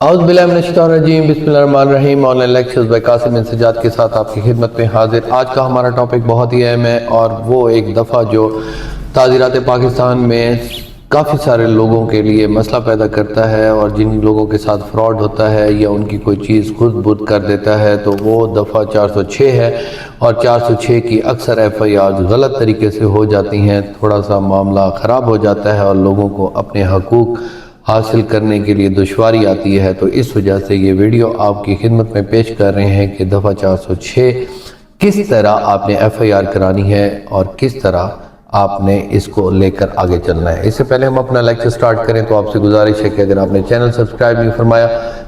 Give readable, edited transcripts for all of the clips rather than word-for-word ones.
اعوذ باللہ من الشیطان الرجیم، بسم اللہ الرحمن الرحیم۔ Online lectures by Qasim bin Sajjad کے ساتھ آپ کی خدمت میں حاضر۔ آج کا ہمارا ٹاپک بہت ہی اہم ہے اور وہ ایک دفعہ جو تعزیرات پاکستان میں کافی سارے لوگوں کے لیے مسئلہ پیدا کرتا ہے، اور جن لوگوں کے ساتھ فراڈ ہوتا ہے یا ان کی کوئی چیز خود بد کر دیتا ہے، تو وہ دفعہ 406 ہے۔ اور 406 کی اکثر ایف آئی آر غلط طریقے سے ہو جاتی ہیں، تھوڑا سا معاملہ خراب ہو جاتا ہے اور لوگوں کو اپنے حقوق حاصل کرنے کے لیے دشواری آتی ہے۔ تو اس وجہ سے یہ ویڈیو آپ کی خدمت میں پیش کر رہے ہیں کہ دفعہ 406 کس طرح آپ نے ایف آئی آر کرانی ہے اور کس طرح آپ نے اس کو لے کر آگے چلنا ہے۔ اس سے پہلے ہم اپنا لیکچر سٹارٹ کریں تو آپ سے گزارش ہے کہ اگر آپ نے چینل سبسکرائب نہیں فرمایا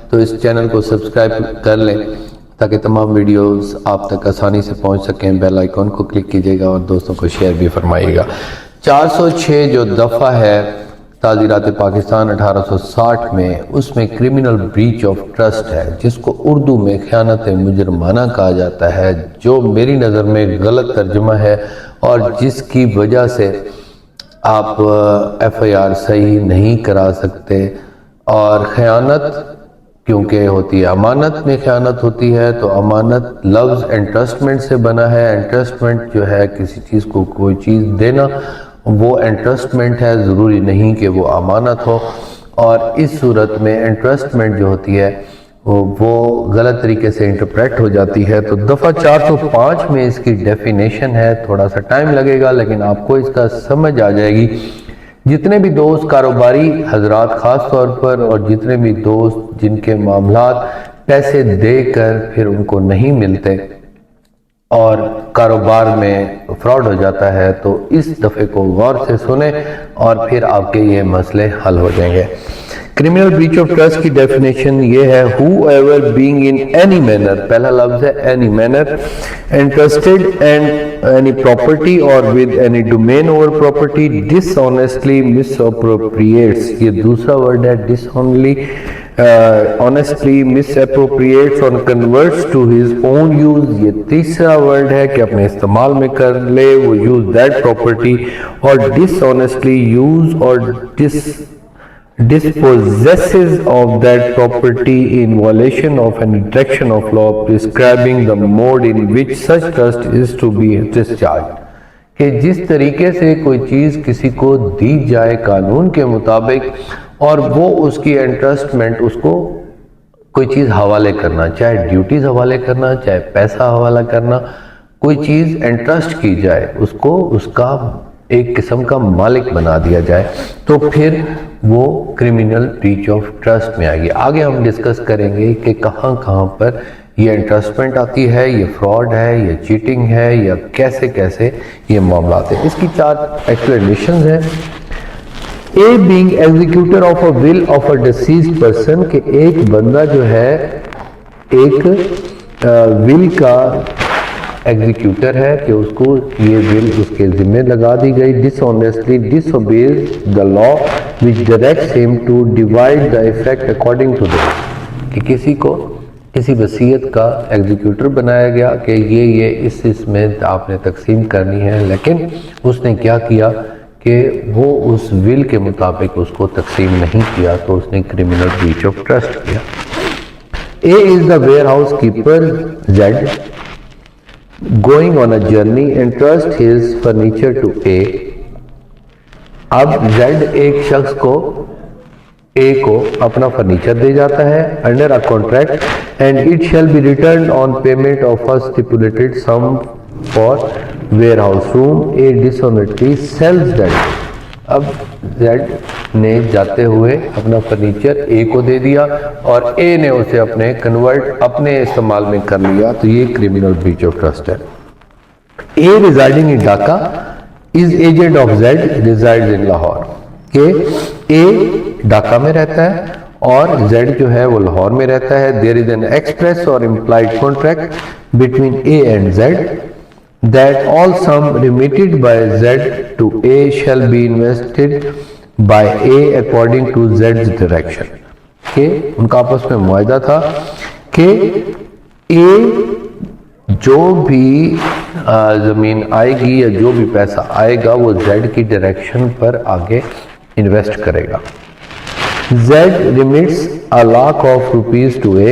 تو اس چینل کو سبسکرائب کر لیں تاکہ تمام ویڈیوز آپ تک آسانی سے پہنچ سکیں۔ بیل آئیکن کو کلک کیجئے گا اور دوستوں کو شیئر بھی فرمائیے گا۔ 406 جو دفعہ ہے تعزیرات پاکستان 1860 میں، اس میں کرمنل بریچ آف ٹرسٹ ہے، جس کو اردو میں خیانت مجرمانہ کہا جاتا ہے، جو میری نظر میں غلط ترجمہ ہے اور جس کی وجہ سے آپ ایف آئی آر صحیح نہیں کرا سکتے۔ اور خیانت کیونکہ ہوتی ہے، امانت میں خیانت ہوتی ہے، تو امانت لفظ انٹرسٹمنٹ سے بنا ہے۔ انٹرسٹمنٹ جو ہے کسی چیز کو کوئی چیز دینا، وہ انٹرسٹمنٹ ہے، ضروری نہیں کہ وہ امانت ہو۔ اور اس صورت میں انٹرسٹمنٹ جو ہوتی ہے وہ غلط طریقے سے انٹرپریٹ ہو جاتی ہے۔ تو دفعہ 405 میں اس کی ڈیفینیشن ہے، تھوڑا سا ٹائم لگے گا لیکن آپ کو اس کا سمجھ آ جائے گی۔ جتنے بھی دوست کاروباری حضرات خاص طور پر، اور جتنے بھی دوست جن کے معاملات پیسے دے کر پھر ان کو نہیں ملتے اور کاروبار میں فراڈ ہو جاتا ہے، تو اس دفعے کو غور سے سنیں اور پھر آپ کے یہ مسئلے حل ہو جائیں گے۔ کرمنل بریچ آف ٹرسٹ کی ڈیفینیشن یہ ہے: whoever being in any manner، پہلا لفظ ہے any manner، interested in any property or with any domain over property dishonestly misappropriates، یہ دوسرا ورڈ ہے dishonestly، honestly misappropriates or converts to his own use، یہ تیسرا ورڈ ہے کہ اپنے استعمال میں کر لے وہ use that property، اور dishonestly use or dispossesses of that property in violation of any direction of law prescribing the mode in which such trust is to be discharged، کہ جس طریقے سے کوئی چیز کسی کو دی جائے قانون کے مطابق، اور وہ اس کی انٹرسٹمنٹ، اس کو کوئی چیز حوالے کرنا، چاہے ڈیوٹیز حوالے کرنا، چاہے پیسہ حوالہ کرنا، کوئی چیز انٹرسٹ کی جائے، اس کو اس کا ایک قسم کا مالک بنا دیا جائے، تو پھر وہ کرمنل بریچ آف ٹرسٹ میں آئے گی۔ آگے ہم ڈسکس کریں گے کہ کہاں کہاں پر یہ انٹرسٹمنٹ آتی ہے، یہ فراڈ ہے، یہ چیٹنگ ہے، یا کیسے کیسے یہ معاملات ہیں۔ اس کی 4 ایکسپلینیشنز ہیں۔ A being executor of a will of a deceased person، کہ ایک بندہ جو ہے ایک will کا ایگزیکیوٹر ہے، کہ اس کو یہ will اس کے ذمہ لگا دی گئی۔ dishonestly disobeys the law which directs him to divide the effect according to the will، کہ کسی کو کسی وصیت کا ایگزیکیوٹر بنایا گیا کہ یہ اس میں آپ نے تقسیم کرنی ہے، لیکن اس نے کیا کیا کہ وہ اس will کے مطابق اس کو تقسیم نہیں کیا، تو اس نے کرمنل بریچ آف ٹرسٹ کیا۔ A is the warehouse keeper Z going on a journey entrust his furniture to A، اب Z ایک شخص کو A کو اپنا فرنیچر دے جاتا ہے under a contract and it shall be returned on payment of a stipulated sum for warehouse room۔ A dishonestly sells that، اب Z نے جاتے ہوئے اپنا فرنیچر A کو دے دیا اور A نے اسے اپنے استعمال میں کر لیا، تو یہ کرمنل بریچ آف ٹرسٹ ہے۔ A residing in Dhaka is agent of Z resides in Lahore، کہ A ڈھاکہ میں رہتا ہے اور Z جو ہے وہ لاہور میں رہتا ہے۔ There is an express or implied contract between A and Z that all sum remitted by Z to A shall be invested by A according to Z's direction، کہ ان کا آپس میں معاہدہ تھا کہ A جو بھی زمین آئے گی یا جو بھی پیسہ آئے گا وہ Z کی ڈائریکشن پر آگے انویسٹ کرے گا۔ Z remits a lakh of rupees to A,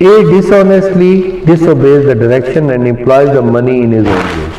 A dishonestly disobeys the direction and employs the money in his own use.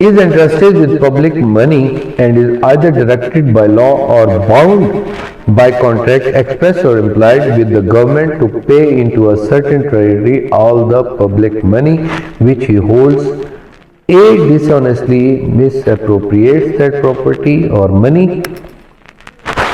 is entrusted with public money and is either directed by law or bound by contract express or implied with the government to pay into a certain treasury all the public money which he holds. A dishonestly misappropriates that property or money.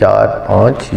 4-5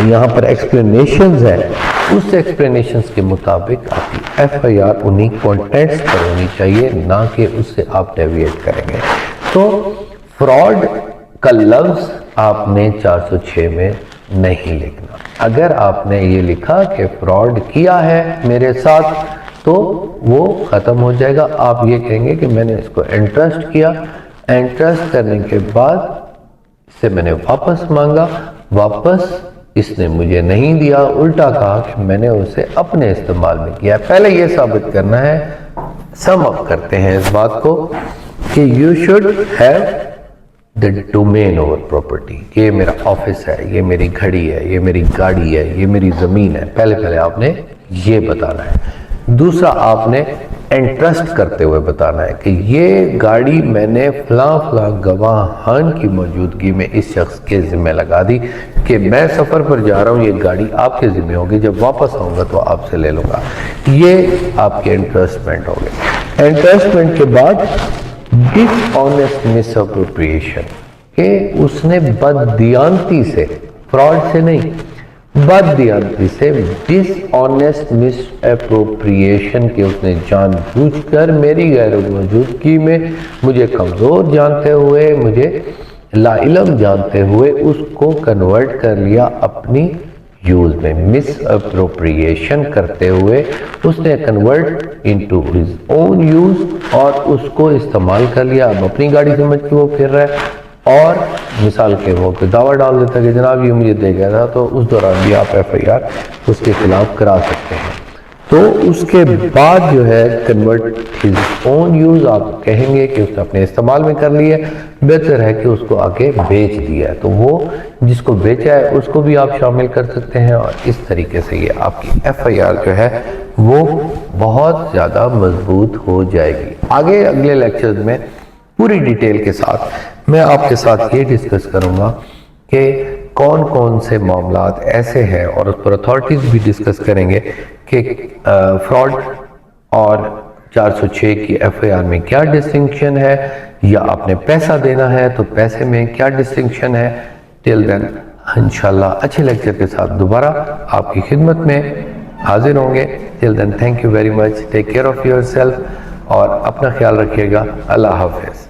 یہاں پر explanations ہے، اس explanations کے مطابق آپ کی F I R انہی contents پر ہونی چاہیے، نہ کہ اس سے آپ ڈیویٹ کریں گے۔ تو فراڈ کا لفظ آپ نے 406 میں نہیں لکھنا۔ اگر آپ نے یہ لکھا کہ فراڈ کیا ہے میرے ساتھ تو وہ ختم ہو جائے گا۔ آپ یہ کہیں گے کہ میں نے اس کو انٹرسٹ کیا، انٹرسٹ کرنے کے بعد سے میں نے واپس مانگا، واپس اس نے مجھے نہیں دیا، الٹا کہا کہ میں نے اسے اپنے استعمال میں کیا۔ پہلے یہ ثابت کرنا ہے، سم اپ کرتے ہیں اس بات کو، کہ you should have the domain over property. یہ میرا آفس ہے، یہ میری گھڑی ہے، یہ میری گاڑی ہے، یہ میری زمین ہے۔ پہلے آپ نے یہ بتانا ہے۔ دوسرا آپ نے انٹرسٹ کرتے ہوئے بتانا ہے کہ یہ گاڑی میں نے فلاں گواہان کی موجودگی میں اس شخص کے ذمہ لگا دی کہ میں سفر پر جا رہا ہوں، یہ گاڑی آپ کے ذمہ ہوگی، جب واپس آؤں گا تو آپ سے لے لوں گا۔ یہ آپ کے انٹرسٹمنٹ ہو گئے۔ انٹرسٹمنٹ کے بعد ڈس آنیسٹ مس اپروپریشن، کہ اس نے بددیانتی سے، فراڈ سے نہیں، بددیانتی سے، ڈس آنیسٹ مس اپروپریشن کے اس نے جان بوجھ کر میری غیر موجودگی میں مجھے کمزور جانتے ہوئے، مجھے لا علم جانتے ہوئے اس کو کنورٹ کر لیا اپنی یوز میں۔ مس اپروپریشن کرتے ہوئے اس نے convert into his own use, اور اس کو استعمال کر لیا، اب اپنی گاڑی سمجھ کے وہ پھر رہا ہے، اور مثال کے وہ دعویٰ ڈال دیتا کہ جناب یہ مجھے دے گیا تھا، تو اس دوران بھی آپ ایف آئی آر اس کے خلاف کرا سکتے ہیں۔ تو اس کے بعد جو ہے کنورٹ ہز اون یوز، آپ کہیں گے کہ اس نے اپنے استعمال میں کر لی ہے، بہتر ہے کہ اس کو آگے بیچ دیا ہے، تو وہ جس کو بیچا ہے اس کو بھی آپ شامل کر سکتے ہیں، اور اس طریقے سے یہ آپ کی ایف آئی آر جو ہے وہ بہت زیادہ مضبوط ہو جائے گی۔ آگے اگلے لیکچرز میں پوری ڈیٹیل کے ساتھ میں آپ کے ساتھ یہ ڈسکس کروں گا کہ کون کون سے معاملات ایسے ہیں، اور اس پر اتھارٹیز بھی ڈسکس کریں گے کہ فراڈ اور 406 کی ایف آئی آر میں کیا ڈسٹنکشن ہے، یا آپ نے پیسہ دینا ہے تو پیسے میں کیا ڈسٹنکشن ہے۔ ٹل دین انشاءاللہ اچھے لیکچر کے ساتھ دوبارہ آپ کی خدمت میں حاضر ہوں گے۔ Till then thank you very much, take care of yourself, اور اپنا خیال رکھیے گا۔ اللہ حافظ۔